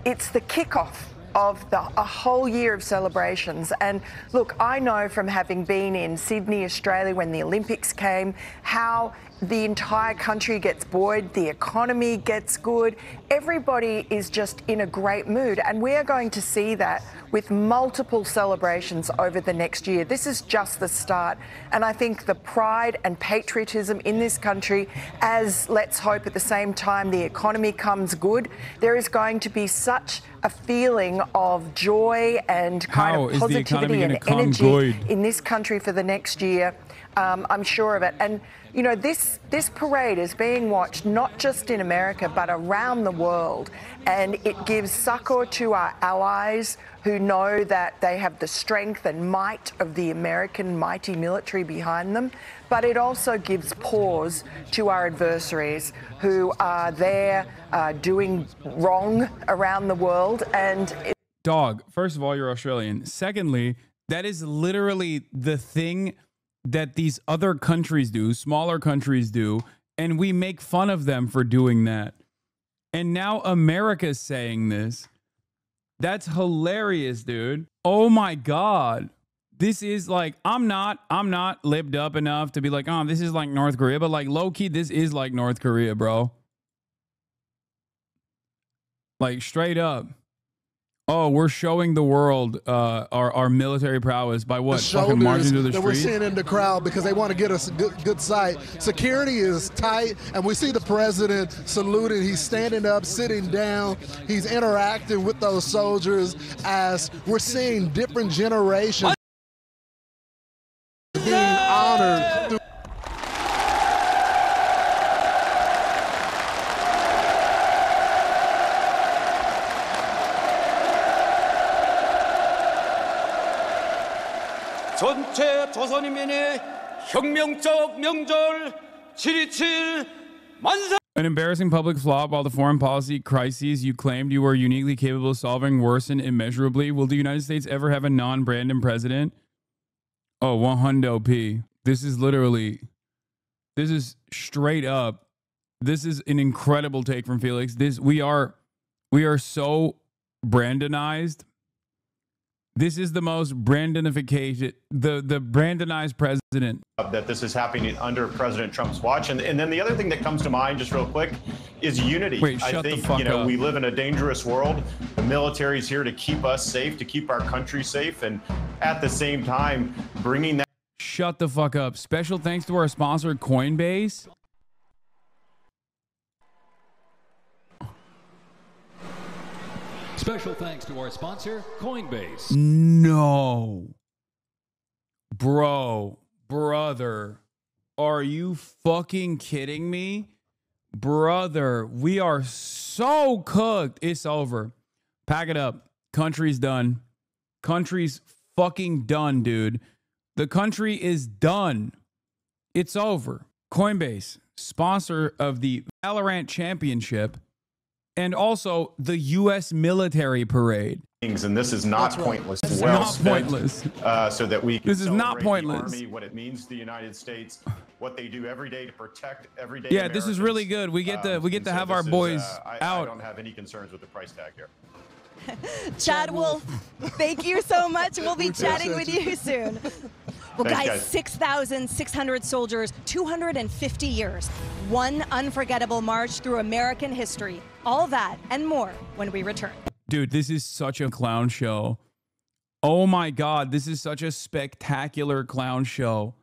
It's the kickoff of a whole year of celebrations. And look, I know from having been in Sydney, Australia, when the Olympics came, how the entire country gets buoyed, the economy gets good, everybody is just in a great mood. And we are going to see that with multiple celebrations over the next year. This is just the start. And I think the pride and patriotism in this country, as let's hope at the same time the economy comes good, there is going to be such a feeling of joy and kind of positivity and energy in this country for the next year. I'm sure of it. And, you know, this parade is being watched not just in America, but around the world. And it gives succor to our allies who know that they have the strength and might of the American mighty military behind them. But it also gives pause to our adversaries who are there doing wrong around the world. And dog, first of all, you're Australian. Secondly, that is literally the thing that these other countries do, smaller countries do, and we make fun of them for doing that. And now America's saying this. That's hilarious, dude. Oh my God. This is like, I'm not libbed up enough to be like, oh, this is like North Korea, but like low key, this is like North Korea, bro. Like straight up. Oh, we're showing the world our military prowess by what? Fucking marching through the that streets? We're seeing in the crowd because they want to get us a good sight. Security is tight, and we see the president saluting. He's standing up, sitting down. He's interacting with those soldiers as we're seeing different generations being honored through 전체 조선인민의 혁명적 명절 7.27 만세. An embarrassing public flop while the foreign policy crises you claimed you were uniquely capable of solving worsen immeasurably. Will the United States ever have a non-Brandon president? Oh, 100p. This is literally, this is straight up. This is an incredible take from Felix. We are so Brandonized. This is the most Brandonification, the Brandonized president. That this is happening under President Trump's watch. And then the other thing that comes to mind, just real quick, is unity. Wait, I shut think, the fuck up. we live in a dangerous world. The military is here to keep us safe, to keep our country safe, and at the same time, bringing that. Shut the fuck up. Special thanks to our sponsor, Coinbase. Special thanks to our sponsor, Coinbase. No. Brother, are you fucking kidding me? Brother, we are so cooked. It's over. Pack it up. Country's done. Country's fucking done, dude. The country is done. It's over. Coinbase, sponsor of the Valorant Championship, and also the U.S. military parade. And this is not pointless. This is Well not spent, pointless. So that we can This is not celebrate pointless. the Army, what it means to the United States, what they do every day to protect everyday Yeah, Americans. this is really good. We get to have our boys I out. don't have any concerns with the price tag here. Chad Wolf, thank you so much. We'll be chatting with you soon. Well, Thanks, guys, guys. 6,600 soldiers, 250 years, one unforgettable march through American history. All that and more when we return. Dude, this is such a clown show. Oh my God, this is such a spectacular clown show.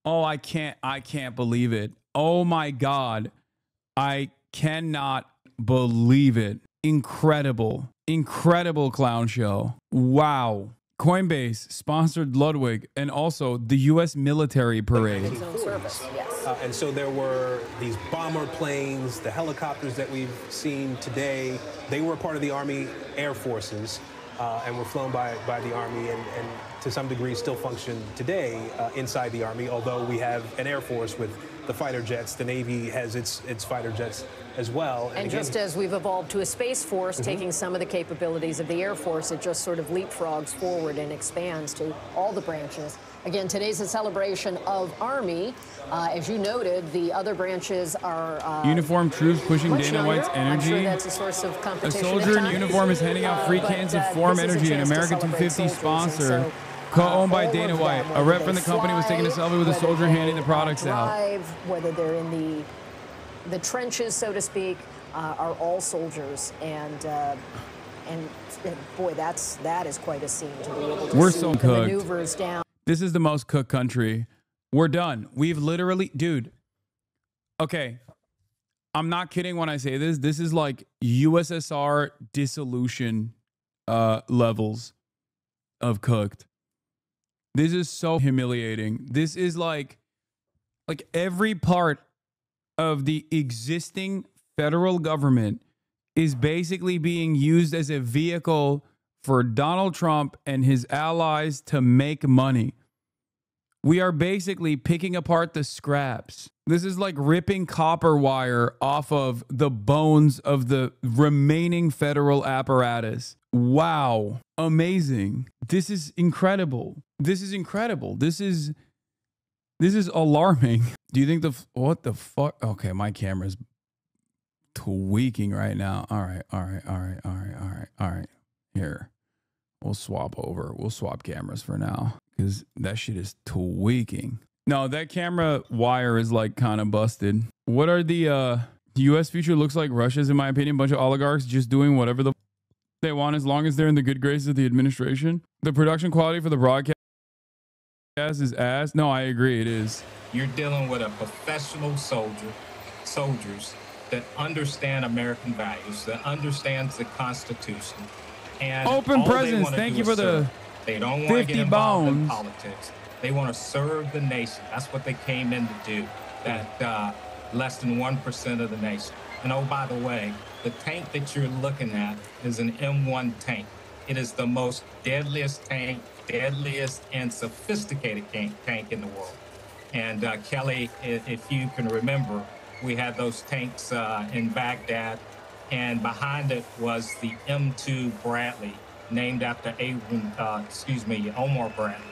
Oh, I can't believe it. Oh my God. I cannot believe it. Incredible clown show. Wow. Coinbase sponsored Ludwig and also the U.S. military parade. And so there were these bomber planes, the helicopters that we've seen today. They were part of the Army Air Forces and were flown by the Army and to some degree still function today inside the Army, although we have an Air Force with the fighter jets. The Navy has its fighter jets as well. And just as we've evolved to a Space Force, taking some of the capabilities of the Air Force, it just sort of leapfrogs forward and expands to all the branches. Again, today's a celebration of Army. As you noted, the other branches are Uniformed troops pushing much Dana younger. White's I'm sure energy. that's a source of A competition. soldier at in uniform is handing out free cans of Form this is a Energy, an chance to American celebrate 250 soldiers. sponsor, And so, co-owned by all Dana of White. them, A whether rep they from the company was taking a fly, selfie with a whether soldier they, handing the products out. drive, whether they're in the trenches, so to speak, are all soldiers. And And boy, that is quite a scene to be able to We're see so the cooked. maneuvers down. This is the most cooked country. We're done. We've literally, dude. Okay. I'm not kidding when I say this. This is like USSR dissolution levels of cooked. This is so humiliating. This is like every part of the existing federal government is basically being used as a vehicle for Donald Trump and his allies to make money. We are basically picking apart the scraps. This is like ripping copper wire off of the bones of the remaining federal apparatus. Wow. Amazing. This is incredible. This is incredible. This is alarming. Do you think what the fuck? Okay, my camera's tweaking right now. All right. Here. We'll swap over. We'll swap cameras for now because that shit is tweaking. No, that camera wire is like kind of busted. What are the U.S. future looks like Russia's, in my opinion, bunch of oligarchs just doing whatever they want as long as they're in the good graces of the administration. The production quality for the broadcast is ass. No, I agree. It is. You're dealing with a professional soldiers that understand American values, that understands the Constitution. And open presence. Thank you for the they don't want to get involved in bones. politics. They want to serve the nation. That's what they came in to do. That less than 1% of the nation. And oh, by the way, the tank that you're looking at is an M1 tank. It is the most deadliest and sophisticated tank in the world. And Kelly, if you can remember, we had those tanks in Baghdad, and behind it was the M2 Bradley, named after Omar Bradley.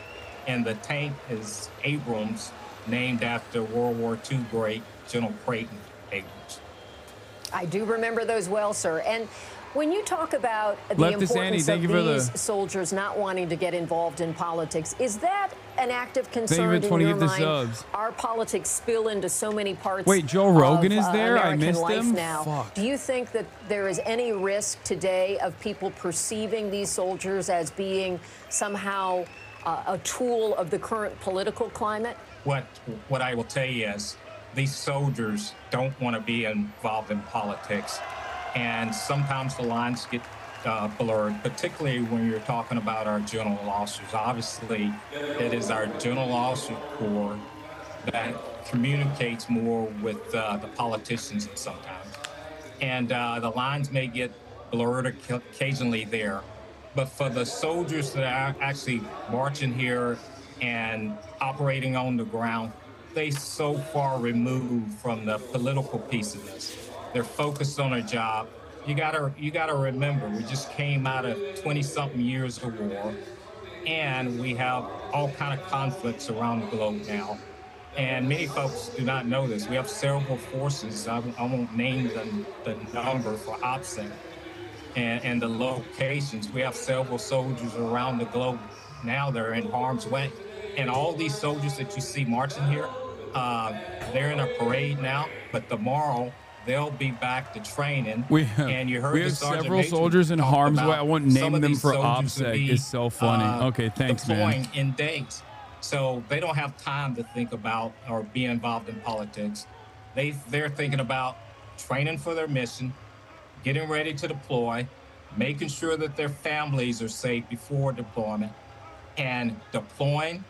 And the tank is Abrams, named after World War II great General Creighton Abrams. I do remember those well, sir. And when you talk about the importance of these soldiers not wanting to get involved in politics, is that an active concern in your mind? Our politics spill into so many parts. Wait, Joe Rogan is there? American I missed him. Now. Fuck. Do you think that there is any risk today of people perceiving these soldiers as being somehow a tool of the current political climate? What I will tell you is these soldiers don't want to be involved in politics. And sometimes the lines get blurred, particularly when you're talking about our general officers. Obviously, it is our general officer corps that communicates more with the politicians sometimes. And the lines may get blurred occasionally there. But for the soldiers that are actually marching here and operating on the ground, they so far removed from the political piece of this. They're focused on their job. You gotta remember, we just came out of 20-something years of war, and we have all kind of conflicts around the globe now. And many folks do not know this. We have several forces. I won't name the number for OPSEC and the locations. We have several soldiers around the globe now that are in harm's way. And all these soldiers that you see marching here, they're in a parade now, but tomorrow they'll be back to training. We have several soldiers in harm's way. I won't name them for OPSEC. It's so funny. Okay, thanks, man. In days. So they don't have time to think about or be involved in politics. They're thinking about training for their mission, getting ready to deploy, making sure that their families are safe before deployment, and deploying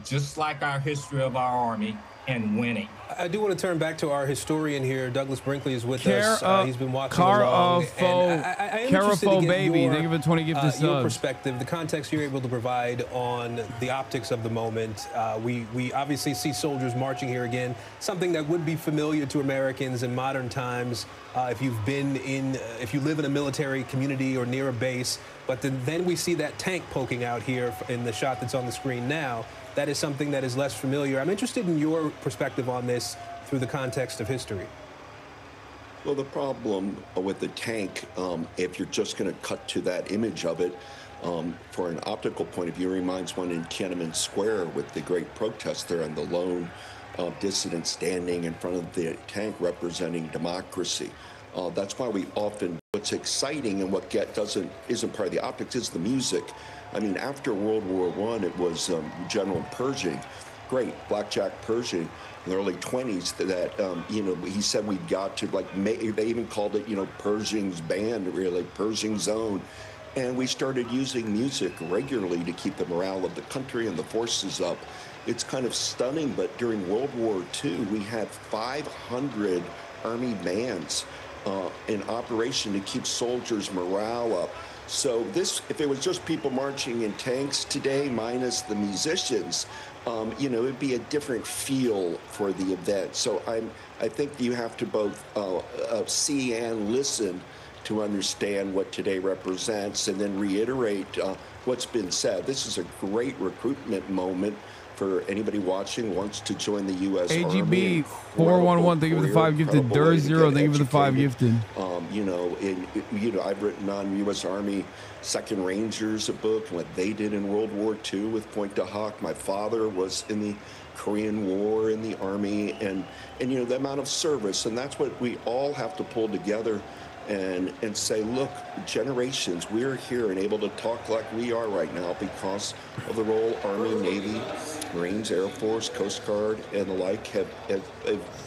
just like our history of our Army and winning. I do want to turn back to our historian here. Douglas Brinkley is with us. He's been watching along. Carafo Baby, think of a 20 gifted subs. Your perspective, the context you're able to provide on the optics of the moment. We obviously see soldiers marching here again, something that would be familiar to Americans in modern times if you live in a military community or near a base. But then we see that tank poking out here in the shot that's on the screen now. That is something that is less familiar. I'm interested in your perspective on this through the context of history. Well, the problem with the tank, if you're just going to cut to that image of it, for an optical point of view, reminds one in Tiananmen Square with the great protest there and the lone dissident standing in front of the tank representing democracy. That's why we often What's exciting and what isn't part of the optics is the music. I mean, after World War I, it was General Pershing, great Blackjack Pershing in the early 20s that, you know, he said we'd got to, like, they even called it, you know, Pershing's band, really, Pershing's own. And we started using music regularly to keep the morale of the country and the forces up. It's kind of stunning, but during World War II, we had 500 Army bands in operation to keep soldiers' morale up. So this, if it was just people marching in tanks today, minus the musicians, you know, it'd be a different feel for the event. So I think you have to both see and listen to understand what today represents, and then reiterate what's been said. This is a great recruitment moment for anybody watching who wants to join the U.S. Army. AGB 411, thank you for the 5 gifted. Dur0, thank you for the 5 gifted. You know, I've written on U.S. Army Second Rangers, a book, and what they did in World War II with Point de Hoc. My father was in the Korean War in the Army, and you know, the amount of service, and that's what we all have to pull together and say, look, generations, we're here and able to talk like we are right now because of the role Army, Navy, Marines, Air Force, Coast Guard, and the like have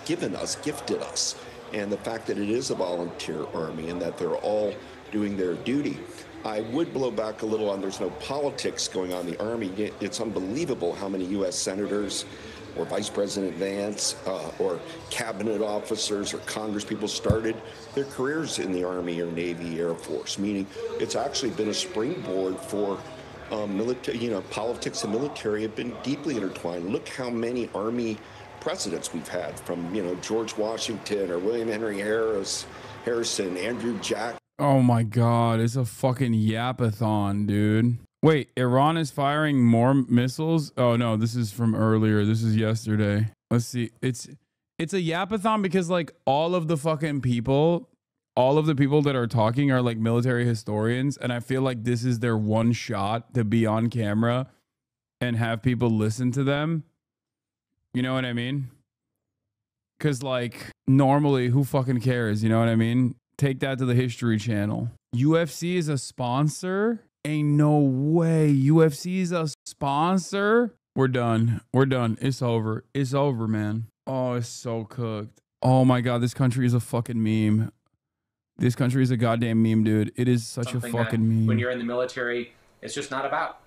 given us, gifted us. And the fact that it is a volunteer Army and that they're all doing their duty. I would blow back a little on there's no politics going on in the Army. It's unbelievable how many U.S. senators or Vice President Vance or cabinet officers or Congress people started their careers in the Army or Navy, Air Force, meaning it's actually been a springboard for military, you know, politics and military have been deeply intertwined. Look how many Army presidents we've had, from, you know, George Washington or William Henry Harrison, Andrew Jackson. Oh my God, it's a fucking yapathon, dude. Wait, Iran is firing more missiles? Oh no, this is from earlier. This is yesterday. Let's see. It's a yapathon because, like, all of the fucking people, all of the people that are talking are like military historians, and I feel like this is their one shot to be on camera and have people listen to them. You know what I mean? Because, like, normally, who fucking cares? You know what I mean? Take that to the History Channel. UFC is a sponsor? Ain't no way. UFC is a sponsor? We're done. We're done. It's over. It's over, man. Oh, it's so cooked. Oh my God, this country is a fucking meme. This country is a goddamn meme, dude. It is such a fucking meme. When you're in the military, it's just not about.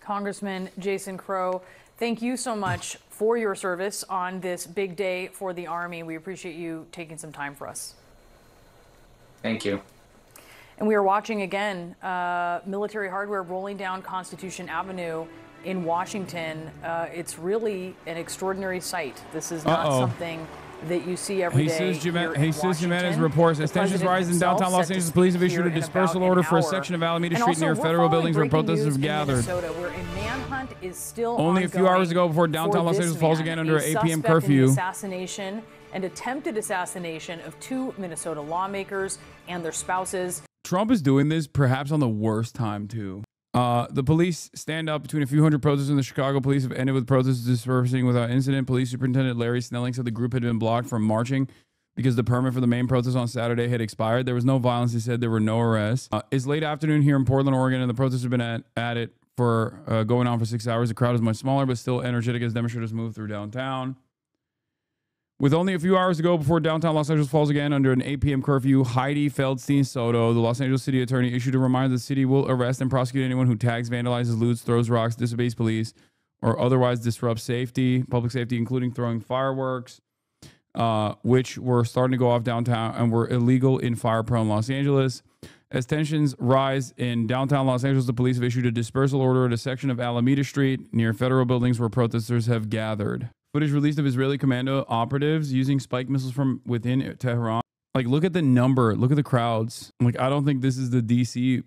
Congressman Jason Crow, thank you so much for your service on this big day for the Army. We appreciate you taking some time for us. Thank you. And we are watching again military hardware rolling down Constitution Avenue in Washington. It's really an extraordinary sight. This is not something that you see every day. Jesus Jimenez reports as tensions rise in downtown Los Angeles. Police have issued a dispersal order for a section of Alameda Street near federal buildings where protesters have gathered. Where a manhunt is still only a few hours ago before downtown Los Angeles falls again under an 8 p.m. curfew. Assassination and attempted assassination of 2 Minnesota lawmakers and their spouses. Trump is doing this perhaps on the worst time too. The police stand up between a few hundred protesters and the Chicago police have ended with protesters dispersing without incident. Police Superintendent Larry Snelling said the group had been blocked from marching because the permit for the main protest on Saturday had expired. There was no violence. He said there were no arrests. It's late afternoon here in Portland, Oregon, and the protests have been at it for going on for 6 hours. The crowd is much smaller, but still energetic as demonstrators move through downtown. With only a few hours to go before downtown Los Angeles falls again under an 8 p.m. curfew, Heidi Feldstein Soto, the Los Angeles city attorney, issued a reminder the city will arrest and prosecute anyone who tags, vandalizes, loots, throws rocks, disobeys police, or otherwise disrupts public safety, including throwing fireworks, which were starting to go off downtown and were illegal in fire-prone Los Angeles. As tensions rise in downtown Los Angeles, the police have issued a dispersal order at a section of Alameda Street near federal buildings where protesters have gathered. Footage released of Israeli commando operatives using spike missiles from within Tehran. Like, look at the number. Look at the crowds. Like, I don't think this is the DC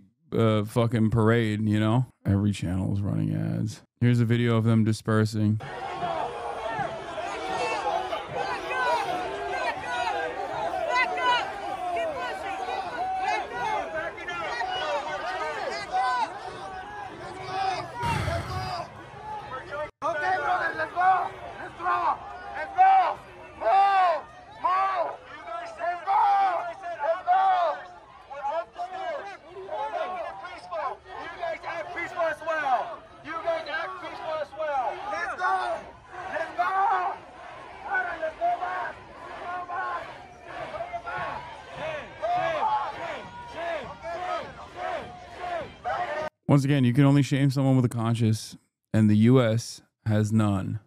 fucking parade, you know? Every channel is running ads. Here's a video of them dispersing. Once again, you can only shame someone with a conscience, and the U.S. has none.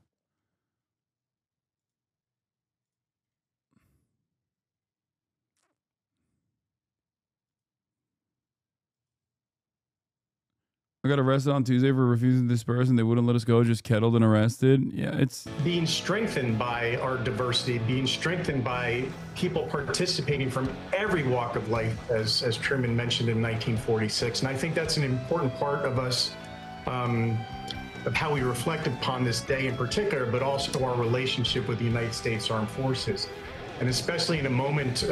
I got arrested on Tuesday for refusing to disperse, and they wouldn't let us go, just kettled and arrested. Yeah, it's... Being strengthened by our diversity, being strengthened by people participating from every walk of life, as Truman mentioned in 1946. And I think that's an important part of us, of how we reflect upon this day in particular, but also our relationship with the United States Armed Forces. And especially in a moment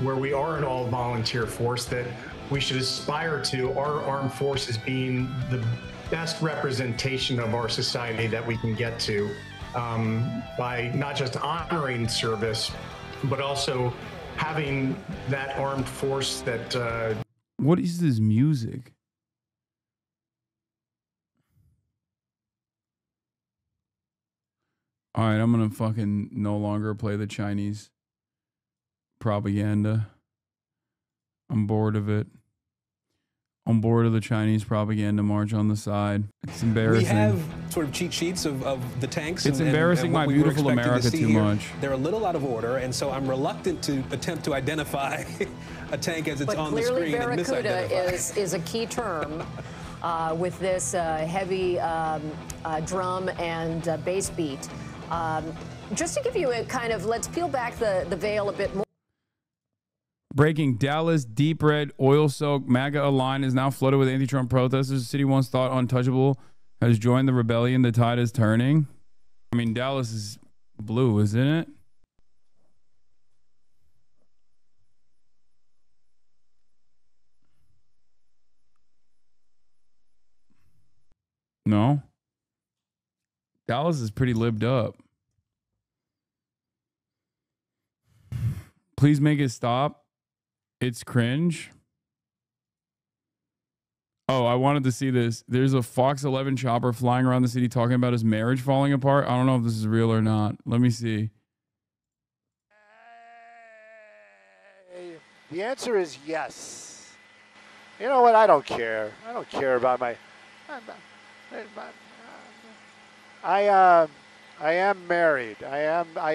where we are an all-volunteer force, that we should aspire to our armed forces being the best representation of our society that we can get to, by not just honoring service, but also having that armed force that... What is this music? All right, I'm going to fucking no longer play the Chinese propaganda. I'm bored of it. I'm bored of the Chinese propaganda march on the side. It's embarrassing. We have sort of cheat sheets of the tanks. It's embarrassing my beautiful America too much. They're a little out of order, and so I'm reluctant to attempt to identify a tank as it's on the screen and misidentify. But clearly Barracuda is a key term with this heavy drum and bass beat. Just to give you a kind of, let's peel back the veil a bit more. Breaking: Dallas deep red oil-soaked MAGA line is now flooded with anti-Trump protesters. The city once thought untouchable has joined the rebellion. The tide is turning. I mean, Dallas is blue, isn't it? No. Dallas is pretty libbed up. Please make it stop. It's cringe. Oh, I wanted to see this. There's a Fox 11 chopper flying around the city talking about his marriage falling apart. I don't know if this is real or not. Let me see. The answer is yes. You know what? I don't care. I don't care about my... I am married. I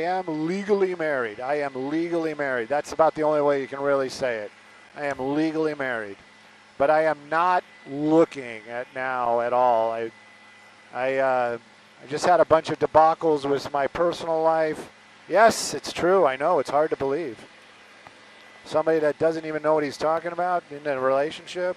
am legally married. I am legally married. That's about the only way you can really say it. I am legally married. But I am not looking at now at all. I just had a bunch of debacles with my personal life. Yes, it's true. I know. It's hard to believe. Somebody that doesn't even know what he's talking about in a relationship.